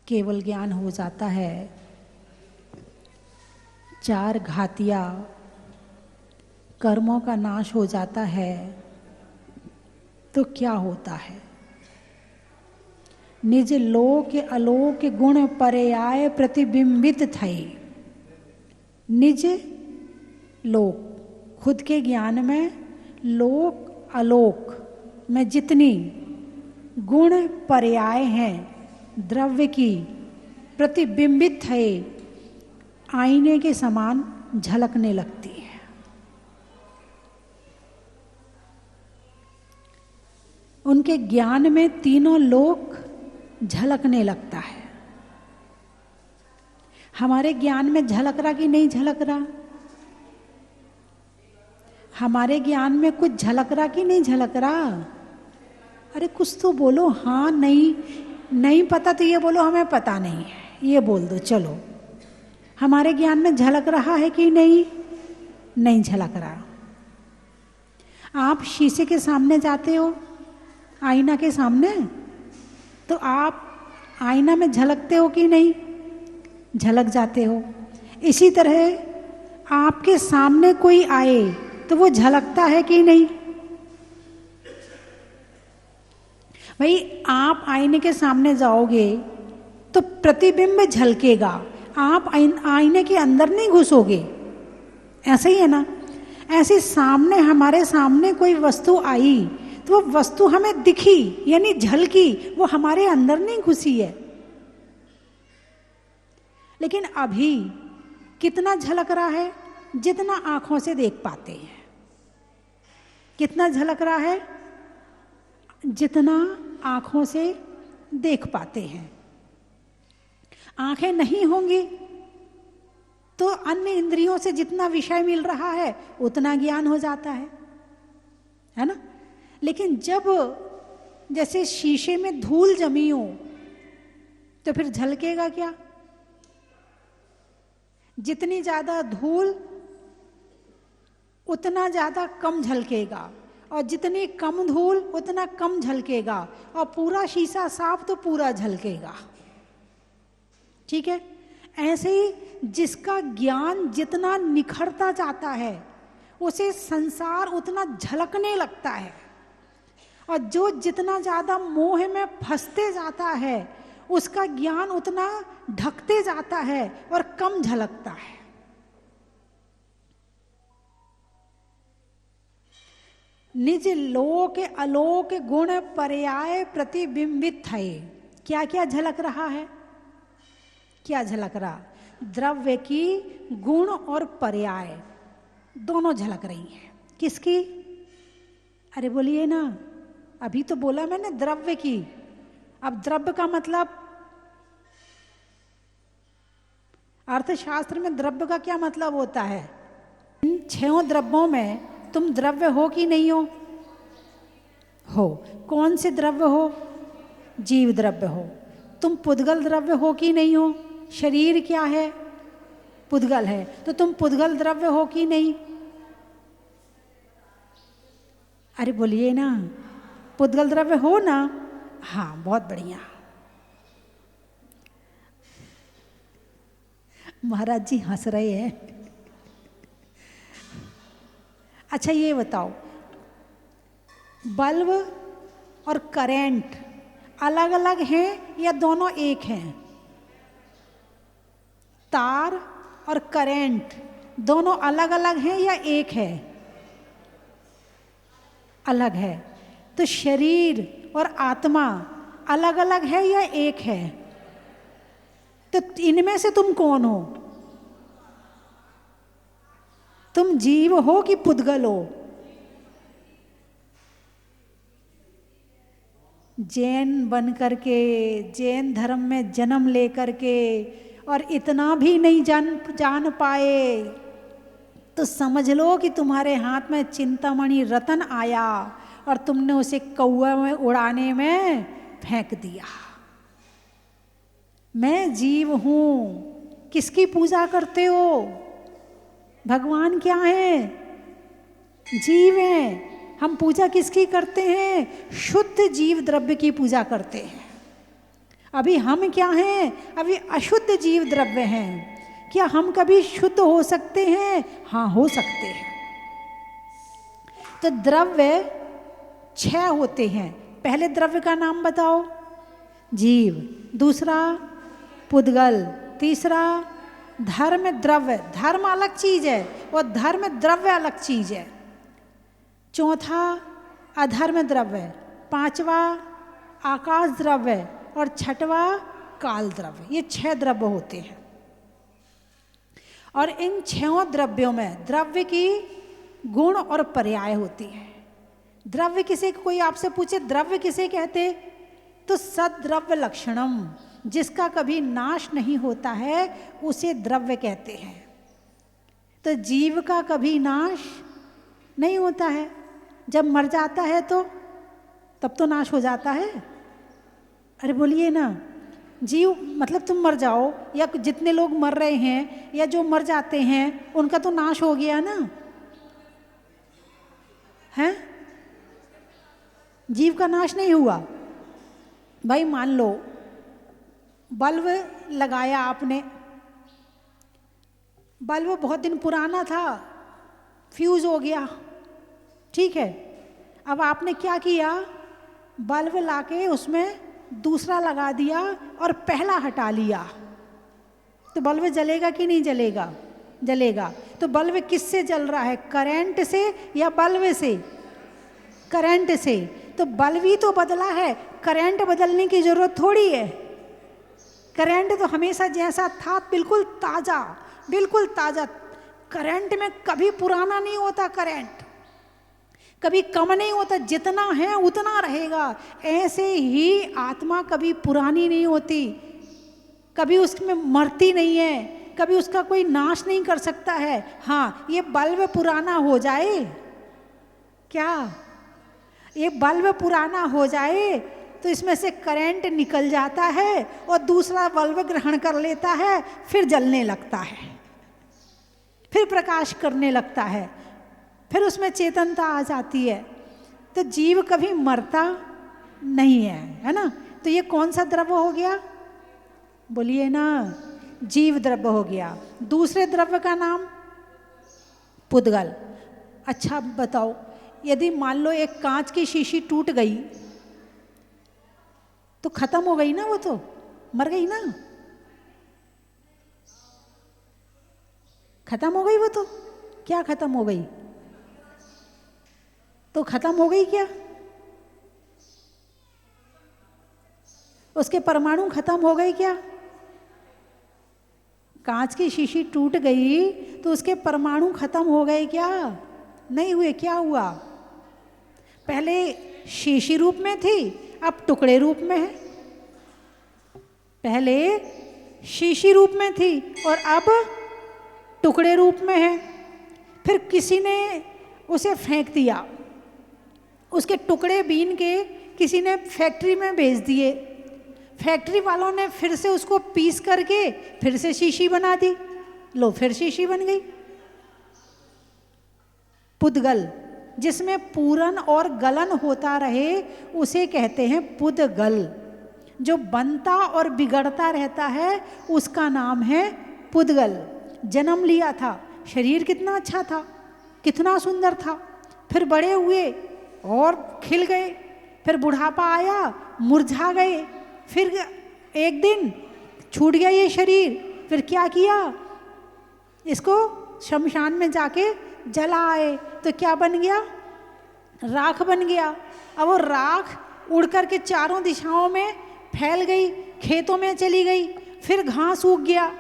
केवल ज्ञान हो जाता है, 4 घातिया कर्मों का नाश हो जाता है, तो क्या होता है? निज लोक अलोक गुण पर्याय प्रतिबिंबित थे। निज लोक, खुद के ज्ञान में, लोक अलोक में जितनी गुण पर्याय हैं द्रव्य की, प्रतिबिंबित है, आईने के समान झलकने लगती है। उनके ज्ञान में तीनों लोक झलकने लगता है। हमारे ज्ञान में झलक रहा कि नहीं झलक रहा? हमारे ज्ञान में कुछ झलक रहा कि नहीं झलक रहा? अरे कुछ तो बोलो। हाँ, नहीं, नहीं पता तो ये बोलो हमें पता नहीं है, ये बोल दो। चलो, हमारे ज्ञान में झलक रहा है कि नहीं? नहीं झलक रहा। आप शीशे के सामने जाते हो, आईना के सामने, तो आप आईना में झलकते हो कि नहीं? झलक जाते हो। इसी तरह आपके सामने कोई आए तो वो झलकता है कि नहीं? भाई, आप आईने के सामने जाओगे तो प्रतिबिंब झलकेगा, आप आईने के अंदर नहीं घुसोगे। ऐसे ही है ना? ऐसे सामने, हमारे सामने कोई वस्तु आई तो वो वस्तु हमें दिखी, यानी झलकी, वो हमारे अंदर नहीं घुसी है। लेकिन अभी कितना झलक रहा है? जितना आंखों से देख पाते हैं। कितना झलक रहा है? जितना आंखों से देख पाते हैं। आंखें नहीं होंगी तो अन्य इंद्रियों से जितना विषय मिल रहा है उतना ज्ञान हो जाता है ना? लेकिन जब जैसे शीशे में धूल जमी हो तो फिर झलकेगा क्या? जितनी ज्यादा धूल उतना ज्यादा कम झलकेगा, और जितनी कम धूल उतना कम झलकेगा, और पूरा शीशा साफ तो पूरा झलकेगा। ठीक है? ऐसे ही जिसका ज्ञान जितना निखरता जाता है उसे संसार उतना झलकने लगता है, और जो जितना ज्यादा मोह में फंसते जाता है उसका ज्ञान उतना ढकते जाता है और कम झलकता है। निज लोक अलोक गुण पर्याय प्रतिबिंबित है। क्या क्या झलक रहा है? क्या झलक रहा? द्रव्य की गुण और पर्याय दोनों झलक रही हैं। किसकी? अरे बोलिए ना, अभी तो बोला मैंने द्रव्य की। अब द्रव्य का मतलब, अर्थशास्त्र में द्रव्य का क्या मतलब होता है? इन 6 द्रव्यों में तुम द्रव्य हो कि नहीं हो? हो। कौन से द्रव्य हो? जीव द्रव्य हो। तुम पुद्गल द्रव्य हो कि नहीं हो? शरीर क्या है? पुद्गल है। तो तुम पुद्गल द्रव्य हो कि नहीं? अरे बोलिए ना, पुद्गल द्रव्य हो ना? हाँ, बहुत बढ़िया। महाराज जी हंस रहे हैं। अच्छा ये बताओ, बल्ब और करंट अलग अलग हैं या दोनों एक हैं? तार और करंट दोनों अलग अलग हैं या एक है? अलग है। तो शरीर और आत्मा अलग अलग है या एक है? तो इनमें से तुम कौन हो? तुम जीव हो कि पुद्गल हो? जैन बन करके, जैन धर्म में जन्म लेकर के और इतना भी नहीं जान पाए तो समझ लो कि तुम्हारे हाथ में चिंतामणि रतन आया और तुमने उसे कौआ में उड़ाने में फेंक दिया। मैं जीव हूं। किसकी पूजा करते हो? भगवान क्या है? जीव हैं। हम पूजा किसकी करते हैं? शुद्ध जीव द्रव्य की पूजा करते हैं। अभी हम क्या हैं? अभी अशुद्ध जीव द्रव्य हैं। क्या हम कभी शुद्ध हो सकते हैं? हाँ, हो सकते हैं। तो द्रव्य 6 होते हैं। पहले द्रव्य का नाम बताओ। जीव, दूसरा पुद्गल, तीसरा धर्म द्रव्य, धर्म अलग चीज है और धर्म द्रव्य अलग चीज है। चौथा अधर्म द्रव्य, पांचवा आकाश द्रव्य और छठवा काल द्रव्य। ये 6 द्रव्य होते हैं। और इन 6 द्रव्यों में द्रव्य की गुण और पर्याय होती है। द्रव्य किसे, कोई आपसे पूछे द्रव्य किसे कहते, तो सद्द्रव्य लक्षणम, जिसका कभी नाश नहीं होता है उसे द्रव्य कहते हैं। तो जीव का कभी नाश नहीं होता है। जब मर जाता है तो तब तो नाश हो जाता है। अरे बोलिए ना, जीव मतलब तुम मर जाओ या जितने लोग मर रहे हैं या जो मर जाते हैं उनका तो नाश हो गया ना, है? जीव का नाश नहीं हुआ। भाई मान लो बल्ब लगाया आपने, बल्ब बहुत दिन पुराना था, फ्यूज हो गया, ठीक है। अब आपने क्या किया, बल्ब लाके उसमें दूसरा लगा दिया और पहला हटा लिया, तो बल्ब जलेगा कि नहीं जलेगा? जलेगा। तो बल्ब किससे जल रहा है, करंट से या बल्ब से? करंट से। तो बल्ब ही तो बदला है, करंट बदलने की जरूरत थोड़ी है। करंट तो हमेशा जैसा था बिल्कुल ताजा, बिल्कुल ताजा। करंट में कभी पुराना नहीं होता, करंट कभी कम नहीं होता, जितना है उतना रहेगा। ऐसे ही आत्मा कभी पुरानी नहीं होती, कभी उसमें मरती नहीं है, कभी उसका कोई नाश नहीं कर सकता है। हाँ, ये बल्ब पुराना हो जाए, क्या ये बल्ब पुराना हो जाए तो इसमें से करंट निकल जाता है और दूसरा बल्ब ग्रहण कर लेता है, फिर जलने लगता है, फिर प्रकाश करने लगता है, फिर उसमें चेतनता आ जाती है। तो जीव कभी मरता नहीं है ना? तो ये कौन सा द्रव्य हो गया, बोलिए ना? जीव द्रव्य हो गया। दूसरे द्रव्य का नाम पुद्गल। अच्छा बताओ, यदि मान लो एक कांच की शीशी टूट गई तो खत्म हो गई ना, वो तो मर गई ना, खत्म हो गई वो तो। क्या खत्म हो गई? तो खत्म हो गई क्या? उसके परमाणु खत्म हो गए क्या? कांच की शीशी टूट गई तो उसके परमाणु खत्म हो गए क्या? नहीं हुए। क्या हुआ? पहले शीशी रूप में थी, अब टुकड़े रूप में है। पहले शीशी रूप में थी और अब टुकड़े रूप में है। फिर किसी ने उसे फेंक दिया, उसके टुकड़े बीन के किसी ने फैक्ट्री में भेज दिए। फैक्ट्री वालों ने फिर से उसको पीस करके फिर से शीशी बना दी, लो फिर शीशी बन गई। पुद्गल, जिसमें पूरन और गलन होता रहे उसे कहते हैं पुद्गल। जो बनता और बिगड़ता रहता है उसका नाम है पुद्गल। जन्म लिया था, शरीर कितना अच्छा था, कितना सुंदर था, फिर बड़े हुए और खिल गए, फिर बुढ़ापा आया, मुरझा गए, फिर एक दिन छूट गया ये शरीर। फिर क्या किया, इसको शमशान में जाके जला आए, तो क्या बन गया? राख बन गया। अब वो राख उड़ करके चारों दिशाओं में फैल गई, खेतों में चली गई, फिर घास उग गया।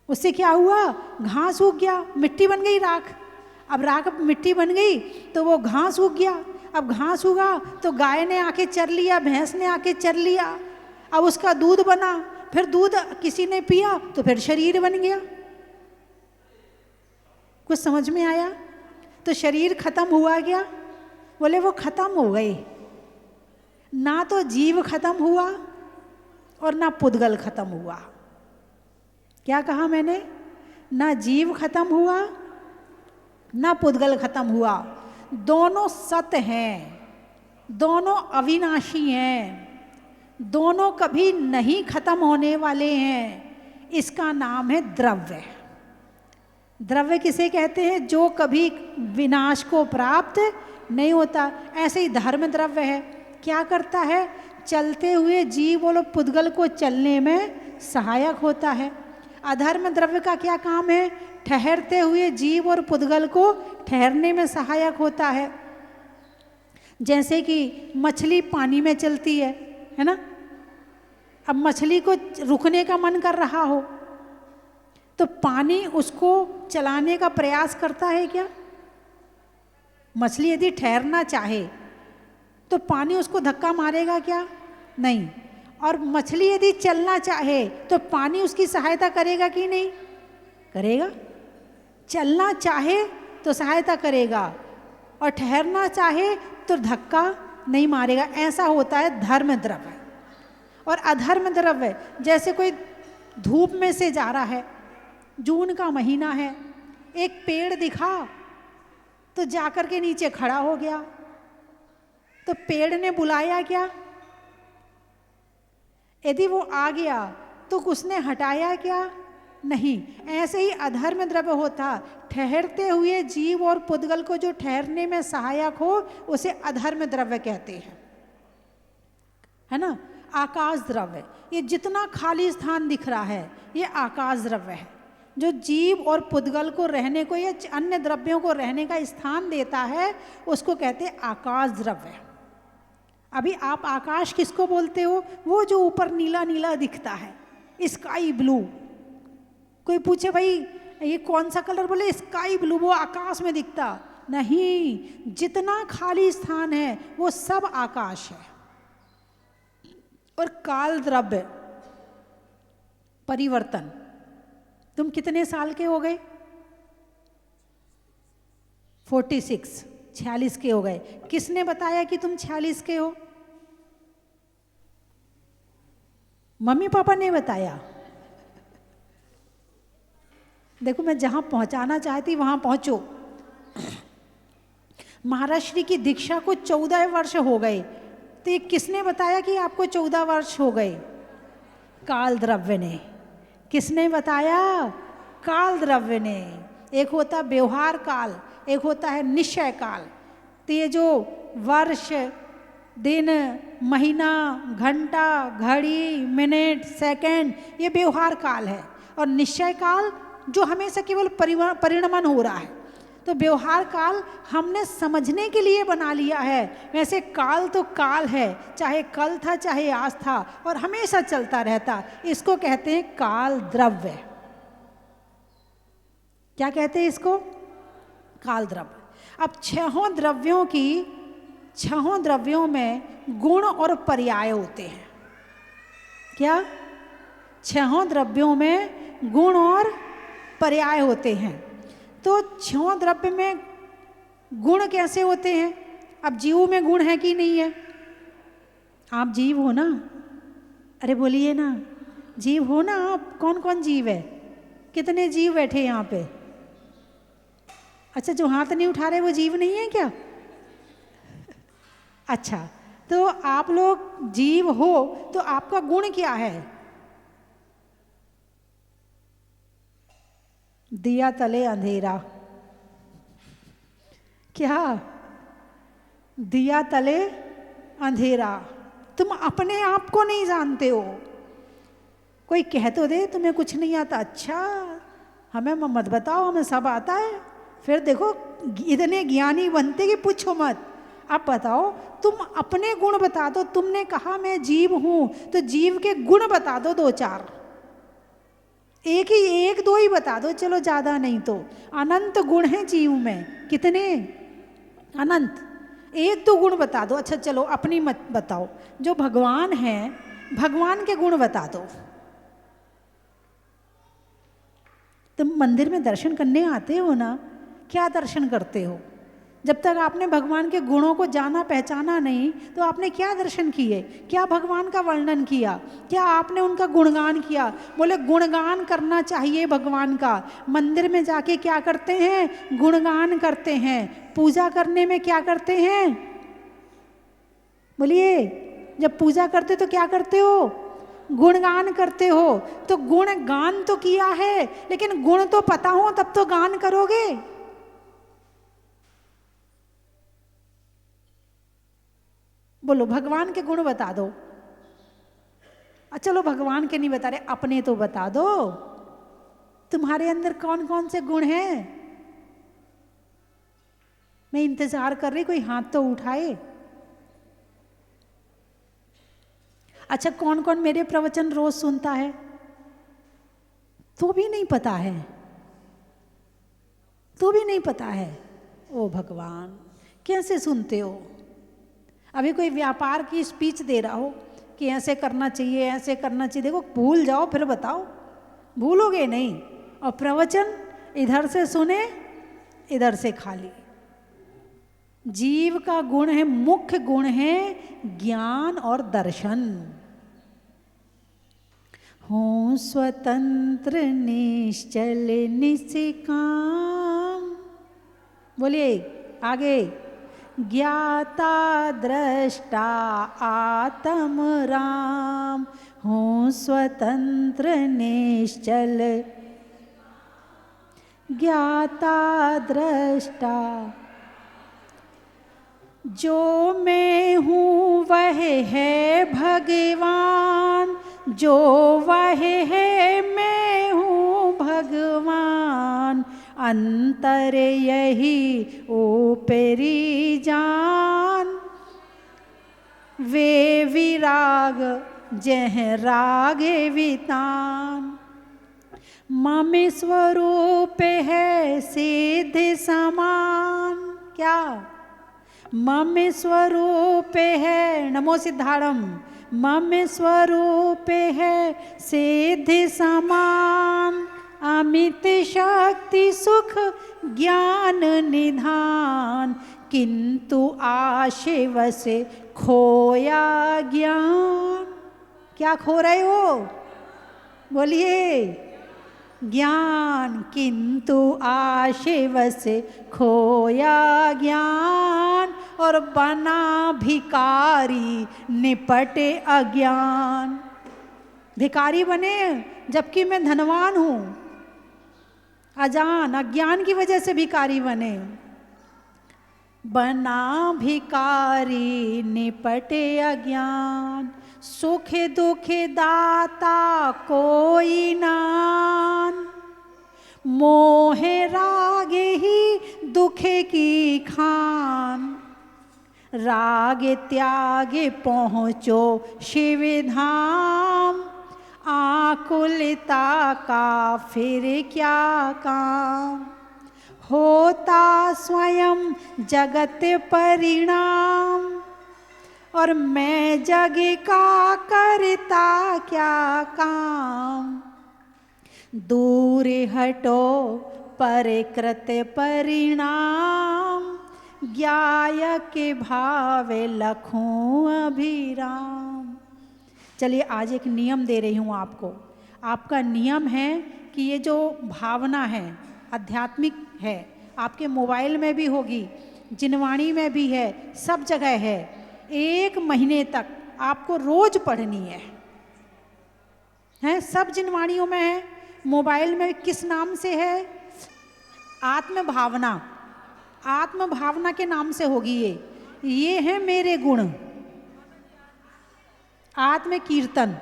उससे क्या हुआ? घास उग गया, मिट्टी बन गई राख। अब राख मिट्टी बन गई तो वो घास उग गया। अब घास उगा तो गाय ने आके चर लिया, भैंस ने आके चर लिया, अब उसका दूध बना, फिर दूध किसी ने पिया तो फिर शरीर बन गया। कुछ समझ में आया? तो शरीर खत्म हुआ क्या? बोले वो खत्म हो गए। ना तो जीव खत्म हुआ और ना पुद्गल खत्म हुआ। क्या कहा मैंने? ना जीव खत्म हुआ ना पुद्गल खत्म हुआ। दोनों सत्य हैं, दोनों अविनाशी हैं, दोनों कभी नहीं खत्म होने वाले हैं, इसका नाम है द्रव्य। द्रव्य किसे कहते हैं? जो कभी विनाश को प्राप्त नहीं होता। ऐसे ही धर्म द्रव्य है, क्या करता है? चलते हुए जीव और पुद्गल को चलने में सहायक होता है। अधर्म द्रव्य का क्या काम है? ठहरते हुए जीव और पुद्गल को ठहरने में सहायक होता है। जैसे कि मछली पानी में चलती है ना? अब मछली को रुकने का मन कर रहा हो तो पानी उसको चलाने का प्रयास करता है क्या? मछली यदि ठहरना चाहे तो पानी उसको धक्का मारेगा क्या? नहीं। और मछली यदि चलना चाहे तो पानी उसकी सहायता करेगा कि नहीं? करेगा। चलना चाहे तो सहायता करेगा और ठहरना चाहे तो धक्का नहीं मारेगा। ऐसा होता है धर्म द्रव्य। और अधर्म द्रव्य, जैसे कोई धूप में से जा रहा है, जून का महीना है, एक पेड़ दिखा तो जाकर के नीचे खड़ा हो गया, तो पेड़ ने बुलाया क्या? यदि वो आ गया तो उसने हटाया क्या? नहीं। ऐसे ही अधर्म द्रव्य होता, ठहरते हुए जीव और पुद्गल को जो ठहरने में सहायक हो उसे अधर्म द्रव्य कहते हैं, है ना? आकाश द्रव्य, ये जितना खाली स्थान दिख रहा है ये आकाश द्रव्य है, जो जीव और पुद्गल को रहने को या अन्य द्रव्यों को रहने का स्थान देता है, उसको कहते हैं आकाश द्रव्य। अभी आप आकाश किसको बोलते हो? वो जो ऊपर नीला नीला दिखता है, स्काई ब्लू। कोई पूछे भाई ये कौन सा कलर? बोले स्काई ब्लू, वो आकाश में दिखता नहीं। जितना खाली स्थान है वो सब आकाश है। और काल द्रव्य, परिवर्तन। तुम कितने साल के हो गए? 46, 46 के हो गए। किसने बताया कि तुम 46 के हो? मम्मी पापा ने बताया। देखो, मैं जहां पहुंचाना चाहती वहां पहुंचो। महाराज श्री की दीक्षा को 14 वर्ष हो गए, तो ये किसने बताया कि आपको 14 वर्ष हो गए? काल द्रव्य ने। किसने बताया? काल द्रव्य ने। एक होता व्यवहार काल, एक होता है निश्चय काल। तो ये जो वर्ष, दिन, महीना, घंटा, घड़ी, मिनट, सेकंड, ये व्यवहार काल है। और निश्चय काल जो हमेशा केवल परिणमन हो रहा है। तो व्यवहार काल हमने समझने के लिए बना लिया है। वैसे काल तो काल है, चाहे कल था चाहे आज था, और हमेशा चलता रहता। इसको कहते हैं काल द्रव्य। क्या कहते हैं इसको? काल द्रव्य। अब छहों द्रव्यों में गुण और पर्याय होते हैं। क्या? छहों द्रव्यों में गुण और पर्याय होते हैं। तो छहों द्रव्य में गुण कैसे होते हैं? अब जीव में गुण है कि नहीं है? आप जीव हो ना? अरे बोलिए ना, जीव हो ना आप? कौन कौन जीव है? कितने जीव बैठे यहाँ पे? अच्छा, जो हाथ नहीं उठा रहे वो जीव नहीं है क्या? अच्छा, तो आप लोग जीव हो, तो आपका गुण क्या है? दिया तले अंधेरा। क्या? दिया तले अंधेरा। तुम अपने आप को नहीं जानते हो। कोई कह तो दे तुम्हें कुछ नहीं आता। अच्छा, हमें मत बताओ, हमें सब आता है। फिर देखो इतने ज्ञानी बनते कि पूछो मत। अब बताओ, तुम अपने गुण बता दो। तुमने कहा मैं जीव हूं, तो जीव के गुण बता दो, 2-4। एक दो ही बता दो, चलो ज्यादा नहीं तो। अनंत गुण हैं जीव में। कितने? अनंत। 1-2 गुण बता दो। अच्छा चलो, अपनी मत बताओ। जो भगवान हैं, भगवान के गुण बता दो। तुम मंदिर में दर्शन करने आते हो ना, क्या दर्शन करते हो? जब तक आपने भगवान के गुणों को जाना पहचाना नहीं, तो आपने क्या दर्शन किए? क्या भगवान का वर्णन किया? क्या आपने उनका गुणगान किया? बोले गुणगान करना चाहिए भगवान का। मंदिर में जाके क्या करते हैं? गुणगान करते हैं। पूजा करने में क्या करते हैं? बोलिए, जब पूजा करते हो तो क्या करते हो? गुणगान करते हो। तो गुणगान तो किया है, लेकिन गुण तो पता हो तब तो गान करोगे। बोलो भगवान के गुण बता दो। चलो भगवान के नहीं बता रहे, अपने तो बता दो। तुम्हारे अंदर कौन कौन से गुण हैं? मैं इंतजार कर रही, कोई हाथ तो उठाए। अच्छा, कौन कौन मेरे प्रवचन रोज सुनता है? तो भी नहीं पता है, तो भी नहीं पता है। ओ भगवान, कैसे सुनते हो? अभी कोई व्यापार की स्पीच दे रहा हो कि ऐसे करना चाहिए, ऐसे करना चाहिए, देखो भूल जाओ फिर बताओ, भूलोगे नहीं। और प्रवचन इधर से सुने, इधर से खाली। जीव का गुण है, मुख्य गुण है ज्ञान और दर्शन। हूँ स्वतंत्र निश्चल निष्काम, बोलिए आगे। ज्ञाता दृष्टा आत्म राम, हूँ स्वतंत्र निश्चल। ज्ञाता दृष्टा, जो मैं हूँ वह है भगवान, जो वह है मैं हूँ भगवान। अंतर यही ऊपरी जान, वे विराग जह रागे वितान। मम स्वरूप है सिद्ध समान, क्या? मम स्वरूप है, नमो सिद्धारम, मम स्वरूप है सिद्ध समान। अमित शक्ति सुख ज्ञान निधान, किंतु आशिव से खोया ज्ञान। क्या खो रहे हो? बोलिए ज्ञान, किंतु आशिव से खोया ज्ञान। और बना भिकारी निपटे अज्ञान। भिकारी बने जबकि मैं धनवान हूं, अजान अज्ञान की वजह से भिकारी बने। बना भिकारी निपटे अज्ञान, सुख दुख दाता कोई नान। मोह राग ही दुख की खान, राग त्याग पहुँचो शिव धाम। आकुलता का फिर क्या काम, होता स्वयं जगत परिणाम। और मैं जग का करता क्या काम, दूर हटो परिकृत परिणाम। ज्ञाय के भावे लखूं अभिराम। चलिए आज एक नियम दे रही हूँ आपको। आपका नियम है कि ये जो भावना है आध्यात्मिक है, आपके मोबाइल में भी होगी, जिनवाणी में भी है, सब जगह है। 1 महीने तक आपको रोज पढ़नी है, सब जिनवाणियों में है, मोबाइल में किस नाम से है? आत्म भावना, आत्म भावना के नाम से होगी ये है मेरे गुण। आत्म कीर्तन,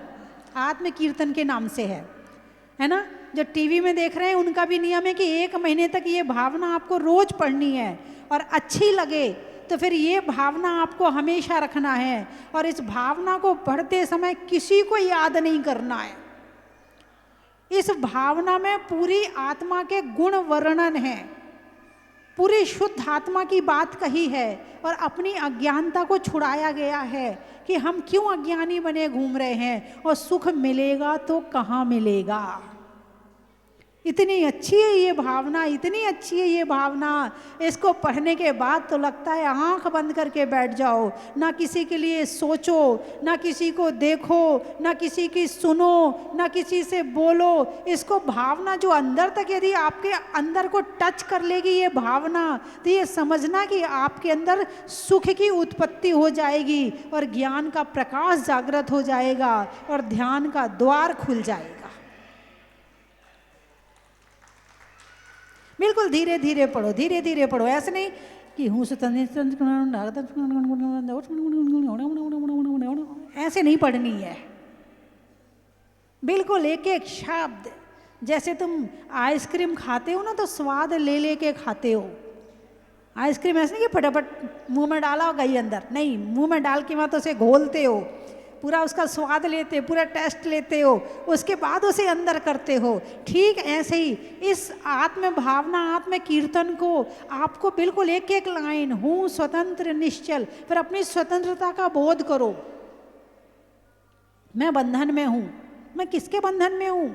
आत्म कीर्तन के नाम से है ना। जो टीवी में देख रहे हैं उनका भी नियम है कि 1 महीने तक ये भावना आपको रोज पढ़नी है, और अच्छी लगे तो फिर ये भावना आपको हमेशा रखना है। और इस भावना को पढ़ते समय किसी को याद नहीं करना है। इस भावना में पूरी आत्मा के गुण वर्णन है, पूरी शुद्ध आत्मा की बात कही है, और अपनी अज्ञानता को छुड़ाया गया है कि हम क्यों अज्ञानी बने घूम रहे हैं, और सुख मिलेगा तो कहाँ मिलेगा। इतनी अच्छी है ये भावना, इतनी अच्छी है ये भावना, इसको पढ़ने के बाद तो लगता है आंख बंद करके बैठ जाओ, ना किसी के लिए सोचो, ना किसी को देखो, ना किसी की सुनो, ना किसी से बोलो। इसको भावना जो अंदर तक यदि आपके अंदर को टच कर लेगी ये भावना, तो ये समझना कि आपके अंदर सुख की उत्पत्ति हो जाएगी और ज्ञान का प्रकाश जागृत हो जाएगा और ध्यान का द्वार खुल जाएगा। बिल्कुल धीरे धीरे पढ़ो, धीरे धीरे पढ़ो, ऐसे नहीं कि हूँ ऐसे नहीं पढ़नी है। बिल्कुल एक एक शब्द, जैसे तुम आइसक्रीम खाते हो ना तो स्वाद ले लेके खाते हो। आइसक्रीम ऐसे नहीं कि फटाफट मुंह में डाला और गई अंदर, नहीं, मुंह में डाल के वहाँ तो उसे घोलते हो, पूरा उसका स्वाद लेते, पूरा टेस्ट लेते हो, उसके बाद उसे अंदर करते हो। ठीक ऐसे ही इस आत्म भावना, आत्म कीर्तन को आपको बिल्कुल एक एक लाइन, हूँ स्वतंत्र निश्चल, फिर अपनी स्वतंत्रता का बोध करो। मैं बंधन में हूँ, मैं किसके बंधन में हूँ?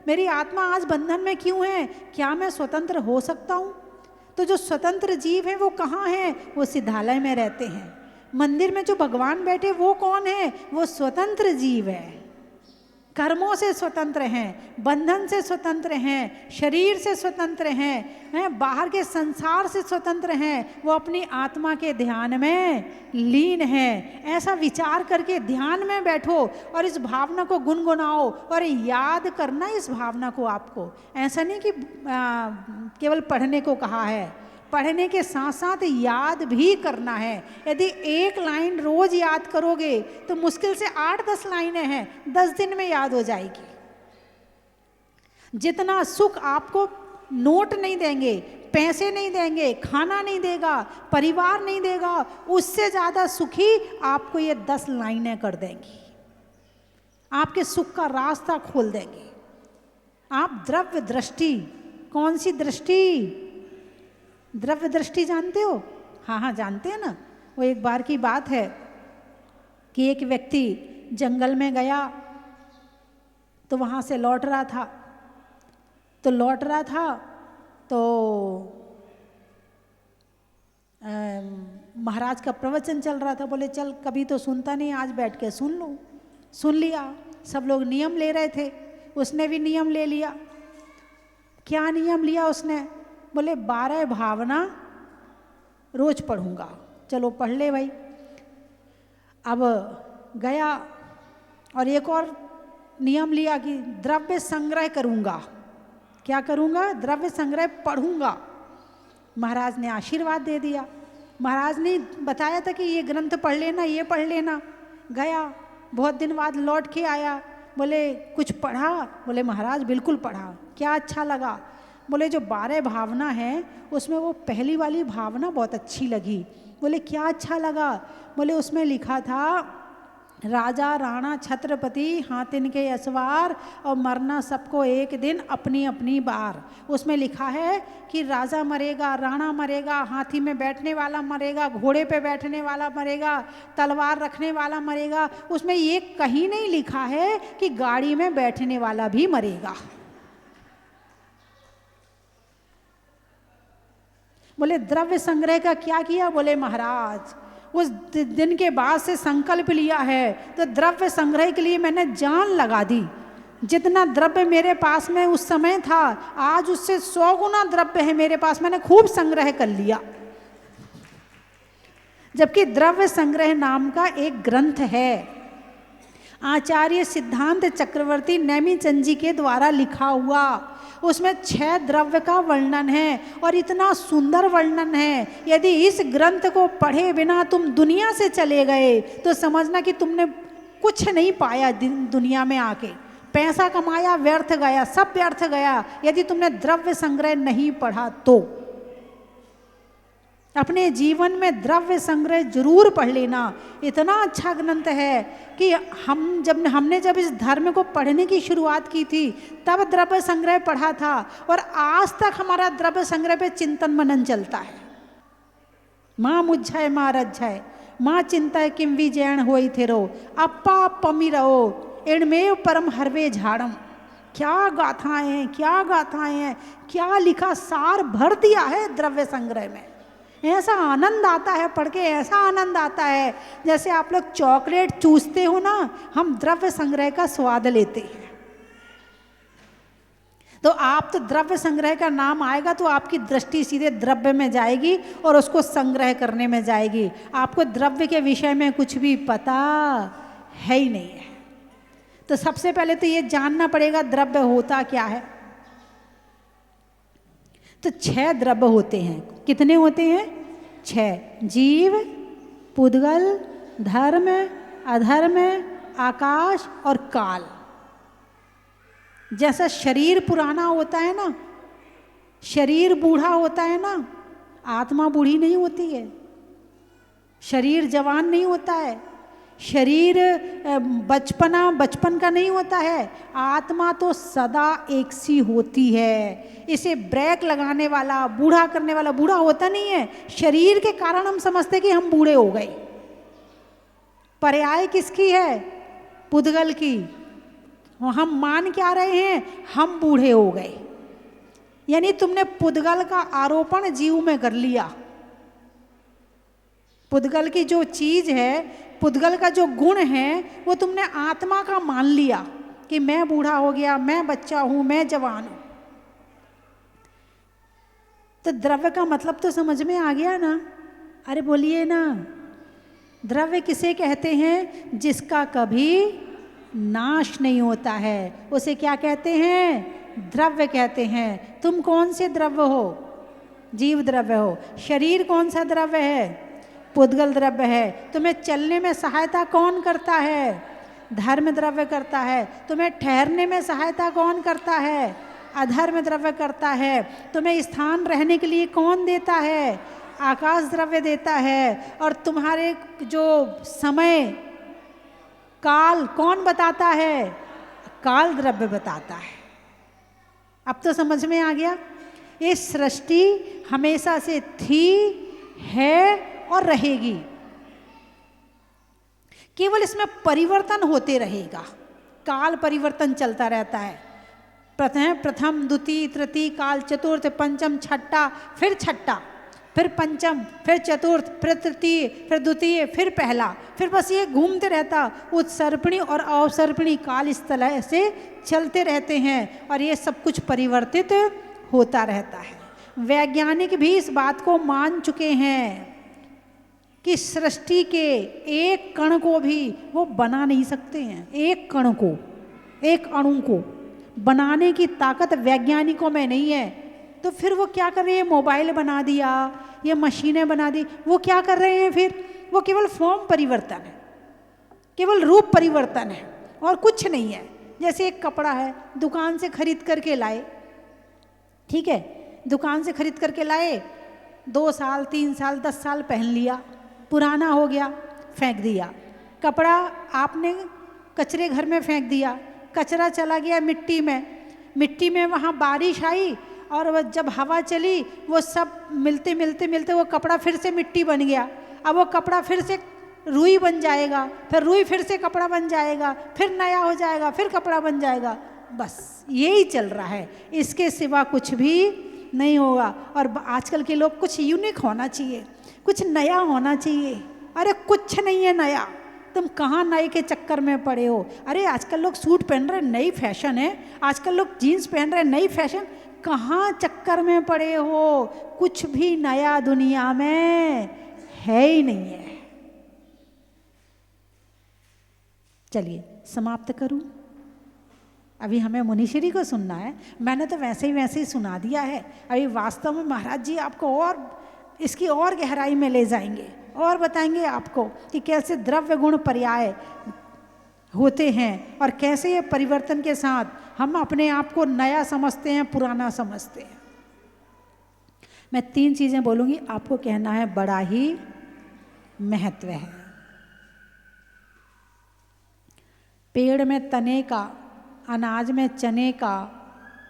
मेरी आत्मा आज बंधन में क्यों है? क्या मैं स्वतंत्र हो सकता हूँ? तो जो स्वतंत्र जीव है वो कहाँ है? वो सिद्धालय में रहते हैं। मंदिर में जो भगवान बैठे वो कौन है? वो स्वतंत्र जीव है, कर्मों से स्वतंत्र हैं, बंधन से स्वतंत्र हैं, शरीर से स्वतंत्र हैं, बाहर के संसार से स्वतंत्र हैं। वो अपनी आत्मा के ध्यान में लीन है। ऐसा विचार करके ध्यान में बैठो और इस भावना को गुनगुनाओ और याद करना इस भावना को। आपको ऐसा नहीं कि केवल पढ़ने को कहा है, पढ़ने के साथ साथ याद भी करना है। यदि एक लाइन रोज याद करोगे तो मुश्किल से 8-10 लाइनें हैं, 10 दिन में याद हो जाएगी। जितना सुख आपको नोट नहीं देंगे, पैसे नहीं देंगे, खाना नहीं देगा, परिवार नहीं देगा, उससे ज़्यादा सुखी आपको ये 10 लाइनें कर देंगी, आपके सुख का रास्ता खोल देंगे। आप द्रव्य दृष्टि, कौन सी दृष्टि? द्रव्य दृष्टि जानते हो? हाँ हाँ जानते हैं ना। वो एक बार की बात है कि एक व्यक्ति जंगल में गया तो वहाँ से लौट रहा था, तो महाराज का प्रवचन चल रहा था। बोले चल कभी तो सुनता नहीं, आज बैठ के सुन लो। सुन लिया, सब लोग नियम ले रहे थे, उसने भी नियम ले लिया। क्या नियम लिया उसने? बोले 12 भावना रोज पढ़ूंगा। चलो पढ़ ले भाई। अब गया और एक और नियम लिया कि द्रव्य संग्रह करूंगा। क्या करूंगा? द्रव्य संग्रह पढ़ूंगा। महाराज ने आशीर्वाद दे दिया। महाराज ने बताया था कि ये ग्रंथ पढ़ लेना, ये पढ़ लेना। गया, बहुत दिन बाद लौट के आया। बोले कुछ पढ़ा? बोले महाराज बिल्कुल पढ़ा। क्या अच्छा लगा? बोले जो 12 भावना है उसमें वो पहली वाली भावना बहुत अच्छी लगी। बोले क्या अच्छा लगा? बोले उसमें लिखा था राजा राणा छत्रपति हाथिन के असवार और मरना सबको एक दिन अपनी अपनी बार। उसमें लिखा है कि राजा मरेगा, राणा मरेगा, हाथी में बैठने वाला मरेगा, घोड़े पे बैठने वाला मरेगा, तलवार रखने वाला मरेगा। उसमें ये कहीं नहीं लिखा है कि गाड़ी में बैठने वाला भी मरेगा। बोले द्रव्य संग्रह का क्या किया? बोले महाराज उस दिन के बाद से संकल्प लिया है तो द्रव्य संग्रह के लिए मैंने जान लगा दी। जितना द्रव्य मेरे पास में उस समय था, आज उससे 100 गुना द्रव्य है मेरे पास, मैंने खूब संग्रह कर लिया। जबकि द्रव्य संग्रह नाम का एक ग्रंथ है, आचार्य सिद्धांत चक्रवर्ती नेमिचंद जी के द्वारा लिखा हुआ। उसमें 6 द्रव्य का वर्णन है और इतना सुंदर वर्णन है। यदि इस ग्रंथ को पढ़े बिना तुम दुनिया से चले गए तो समझना कि तुमने कुछ नहीं पाया दुनिया में आके। पैसा कमाया व्यर्थ गया, सब व्यर्थ गया यदि तुमने द्रव्य संग्रह नहीं पढ़ा तो। अपने जीवन में द्रव्य संग्रह जरूर पढ़ लेना। इतना अच्छा ग्रंथ है कि हमने जब इस धर्म को पढ़ने की शुरुआत की थी तब द्रव्य संग्रह पढ़ा था और आज तक हमारा द्रव्य संग्रह पे चिंतन मनन चलता है। माँ मुझाए माँ रज्जाए माँ चिंता किम विजयन होई थे रो अप्पा पमी रहो इणमेव परम हरवे झाड़म। क्या गाथाएं हैं, क्या गाथाएं हैं, क्या लिखा, सार भर दिया है द्रव्य संग्रह में। ऐसा आनंद आता है पढ़ के, ऐसा आनंद आता है जैसे आप लोग चॉकलेट चूसते हो ना, हम द्रव्य संग्रह का स्वाद लेते हैं। तो आप तो द्रव्य संग्रह का नाम आएगा तो आपकी दृष्टि सीधे द्रव्य में जाएगी और उसको संग्रह करने में जाएगी। आपको द्रव्य के विषय में कुछ भी पता है ही नहीं है। तो सबसे पहले तो ये जानना पड़ेगा द्रव्य होता क्या है। तो 6 द्रव्य होते हैं। कितने होते हैं? 6। जीव, पुद्गल, धर्म, अधर्म, आकाश और काल। जैसा शरीर पुराना होता है ना, शरीर बूढ़ा होता है ना, आत्मा बूढ़ी नहीं होती है। शरीर जवान नहीं होता है, शरीर बचपन का नहीं होता है। आत्मा तो सदा एक सी होती है। इसे ब्रेक लगाने वाला, बूढ़ा करने वाला बूढ़ा होता नहीं है। शरीर के कारण हम समझते कि हम बूढ़े हो गए। पर्याय किसकी है? पुद्गल की। हम मान क्या रहे हैं? हम बूढ़े हो गए। यानी तुमने पुद्गल का आरोपण जीव में कर लिया। पुद्गल की जो चीज है, पुद्गल का जो गुण है, वो तुमने आत्मा का मान लिया कि मैं बूढ़ा हो गया, मैं बच्चा हूं, मैं जवान हूं। तो द्रव्य का मतलब तो समझ में आ गया ना? अरे बोलिए ना। द्रव्य किसे कहते हैं? जिसका कभी नाश नहीं होता है, उसे क्या कहते हैं? द्रव्य कहते हैं। तुम कौन से द्रव्य हो? जीव द्रव्य हो। शरीर कौन सा द्रव्य है? पुद्गल द्रव्य है। तुम्हें चलने में सहायता कौन करता है? धर्म द्रव्य करता है। तुम्हें ठहरने में सहायता कौन करता है? अधर्म द्रव्य करता है। तुम्हें स्थान रहने के लिए कौन देता है? आकाश द्रव्य देता है। और तुम्हारे जो समय काल कौन बताता है? काल द्रव्य बताता है। अब तो समझ में आ गया। ये सृष्टि हमेशा से थी, है और रहेगी। केवल इसमें परिवर्तन होते रहेगा। काल परिवर्तन चलता रहता है। प्रथम, द्वितीय, तृतीय काल, चतुर्थ, पंचम, छठा, फिर छठा, फिर पंचम, फिर चतुर्थ, फिर तृतीय, फिर द्वितीय, फिर पहला, फिर बस ये घूमते रहता। उत्सर्पणी और अवसर्पणी काल इस तरह से चलते रहते हैं और ये सब कुछ परिवर्तित होता रहता है। वैज्ञानिक भी इस बात को मान चुके हैं कि सृष्टि के एक कण को भी वो बना नहीं सकते हैं। एक कण को, एक अणु को बनाने की ताकत वैज्ञानिकों में नहीं है। तो फिर वो क्या कर रहे हैं? मोबाइल बना दिया, ये मशीनें बना दी। वो क्या कर रहे हैं फिर? वो केवल फॉर्म परिवर्तन है, केवल रूप परिवर्तन है और कुछ नहीं है। जैसे एक कपड़ा है, दुकान से खरीद करके लाए, ठीक है, दुकान से खरीद करके लाए, 2 साल, 3 साल, 10 साल पहन लिया, पुराना हो गया, फेंक दिया। कपड़ा आपने कचरे घर में फेंक दिया, कचरा चला गया मिट्टी में, मिट्टी में वहाँ बारिश आई और वह जब हवा चली वो सब मिलते मिलते मिलते वो कपड़ा फिर से मिट्टी बन गया। अब वो कपड़ा फिर से रुई बन जाएगा, फिर रुई फिर से कपड़ा बन जाएगा, फिर नया हो जाएगा, फिर कपड़ा बन जाएगा। बस यही चल रहा है, इसके सिवा कुछ भी नहीं होगा। और आजकल के लोग कुछ यूनिक होना चाहिए, कुछ नया होना चाहिए। अरे कुछ नहीं है नया, तुम कहाँ नए के चक्कर में पड़े हो? अरे आजकल लोग सूट पहन रहे, नई फैशन है। आजकल लोग जीन्स पहन रहे, नई फैशन। कहाँ चक्कर में पड़े हो? कुछ भी नया दुनिया में है ही नहीं है। चलिए समाप्त करूं। अभी हमें मुनीश्वरी को सुनना है। मैंने तो वैसे ही सुना दिया है। अभी वास्तव में महाराज जी आपको और इसकी और गहराई में ले जाएंगे और बताएंगे आपको कि कैसे द्रव्य गुण पर्याय होते हैं और कैसे ये परिवर्तन के साथ हम अपने आप को नया समझते हैं, पुराना समझते हैं। मैं 3 चीजें बोलूंगी, आपको कहना है बड़ा ही महत्व है। पेड़ में तने का, अनाज में चने का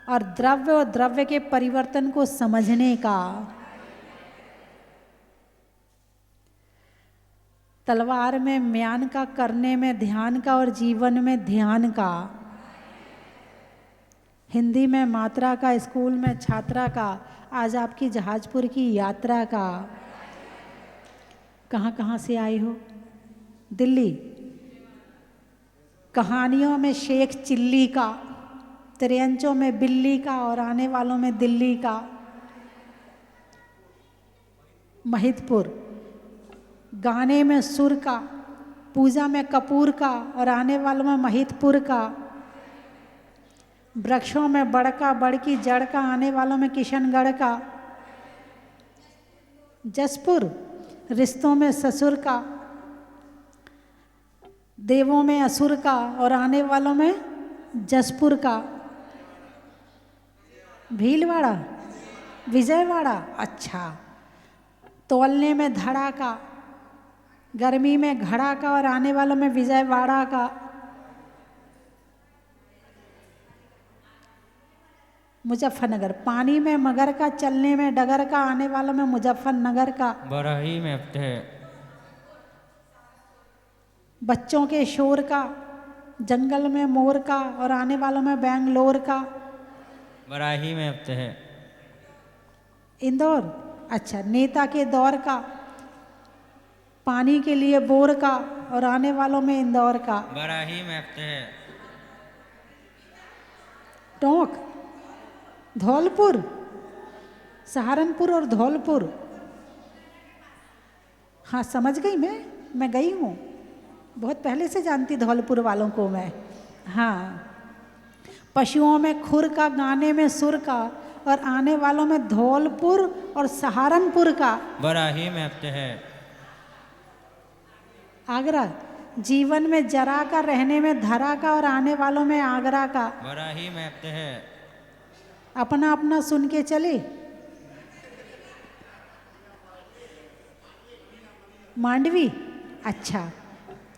और द्रव्य के परिवर्तन को समझने का। तलवार में म्यान का, करने में ध्यान का और जीवन में ध्यान का। हिंदी में मात्रा का, स्कूल में छात्रा का, आज आपकी जहाजपुर की यात्रा का। कहाँ कहाँ से आई हो? दिल्ली। कहानियों में शेख चिल्ली का, त्रियंचों में बिल्ली का और आने वालों में दिल्ली का। महितपुर। गाने में सुर का, पूजा में कपूर का और आने वालों में महितपुर का। वृक्षों में बड़का बड़की जड़ का, आने वालों में किशनगढ़ का। जसपुर। रिश्तों में ससुर का, देवों में असुर का और आने वालों में जसपुर का। भीलवाड़ा, विजयवाड़ा, अच्छा। तौलने में धड़ा का, गर्मी में घड़ा का और आने वालों में विजयवाड़ा का। मुजफ्फरनगर। पानी में मगर का, चलने में डगर का, आने वालों में मुजफ्फरनगर का। बरही में थे। बच्चों के शोर का, जंगल में मोर का और आने वालों में बेंगलोर का। बराही में थे। इंदौर, अच्छा। नेता के दौर का, पानी के लिए बोर का और आने वालों में इंदौर का। बराही में थे। टोंक, धौलपुर, सहारनपुर और धौलपुर। हाँ समझ गई मैं गई हूँ, बहुत पहले से जानती धौलपुर वालों को मैं। हाँ। पशुओं में खुर का, गाने में सुर का और आने वालों में धौलपुर और सहारनपुर का। बराही में है। आगरा। जीवन में जरा का, रहने में धरा का और आने वालों में आगरा का। बराही में है। अपना अपना सुन के चले। मांडवी, अच्छा।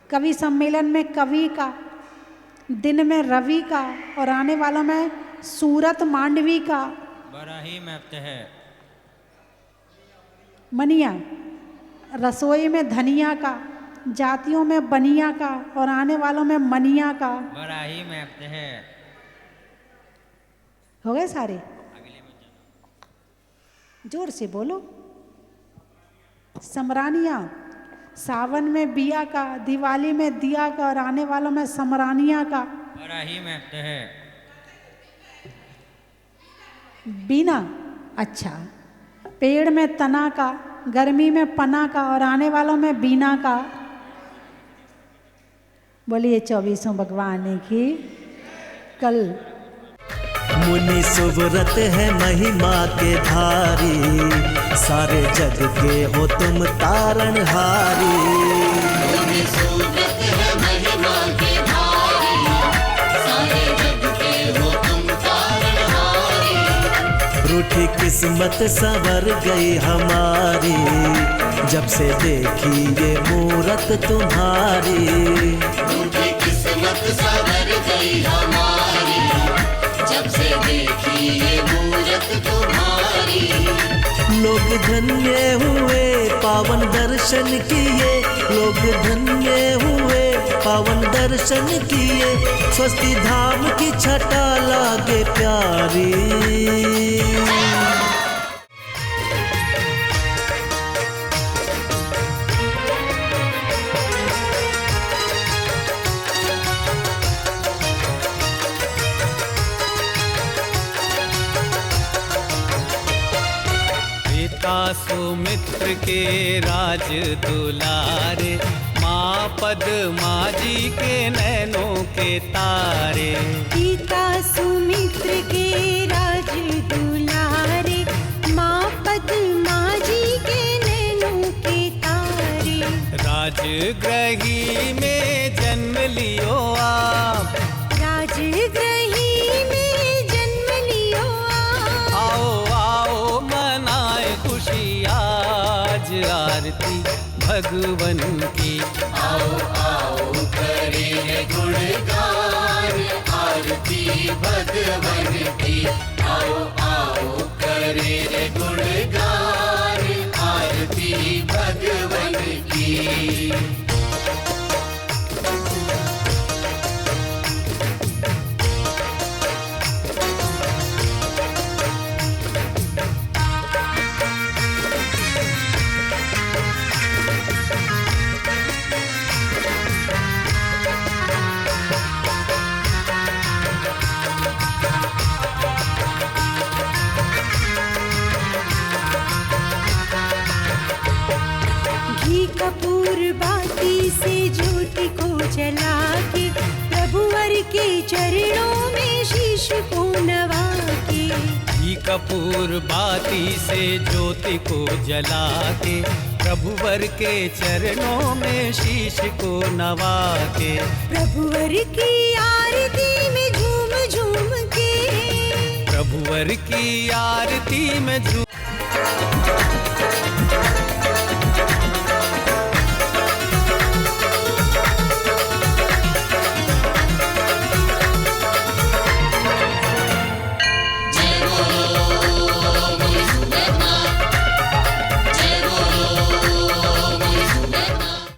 कवि सम्मेलन में कवि का, दिन में रवि का और आने वालों में सूरत मांडवी का। बराही में है। मनिया। रसोई में धनिया का, जातियों में बनिया का और आने वालों में मनिया का। बराही में है। हो गए सारे? जोर से बोलो। समरानिया। सावन में बिया का, दिवाली में दिया का और आने वालों में समरानिया का। बराही में है। बीना, अच्छा। पेड़ में तना का, गर्मी में पना का और आने वालों में बीना का। बोलिए 24 भगवान की। कल मुनि सुव्रत है महिमा के धारी, सारे जग के हो तुम तारणहारी। मुनि सुव्रत है महिमा के धारी, सारे जग के हो तुम तारणहारी। रूठी किस्मत संवर गई हमारी, जब से देखी ये मूरत तुम्हारी। रूठी किस्मत संवर गई हमारी, जब से देखी ये मूरत तुम्हारी। लोग धन्य हुए पावन दर्शन किए, लोग धन्य हुए पावन दर्शन किए। स्वस्ति धाम की छटा लागे प्यारी। सुमित्र के राज दुलारे, माँ पद्मा जी के नैनों के तारे। पिता सुमित्र के राज दुलारे, माँ पद्मा जी के नैनों के तारे। राजगृही में जन्म लियो आप, राजगृही में जन्म लियो आप। आओ आओ मनाए खुशी आज आरती भगवन की। आओ आओ करें गुणगान आरती भगवन की। आओ आओ करें गुणगान आरती भगवन की। घी कपूर बाती से ज्योति को जला के प्रभुवर के चरणों में शीश को नवा के। घी कपूर बाती से ज्योति को जला के प्रभुवर के चरणों में शीश को नवा के। प्रभुवर की आरती में झूम झूम के, प्रभुवर की आरती में झूम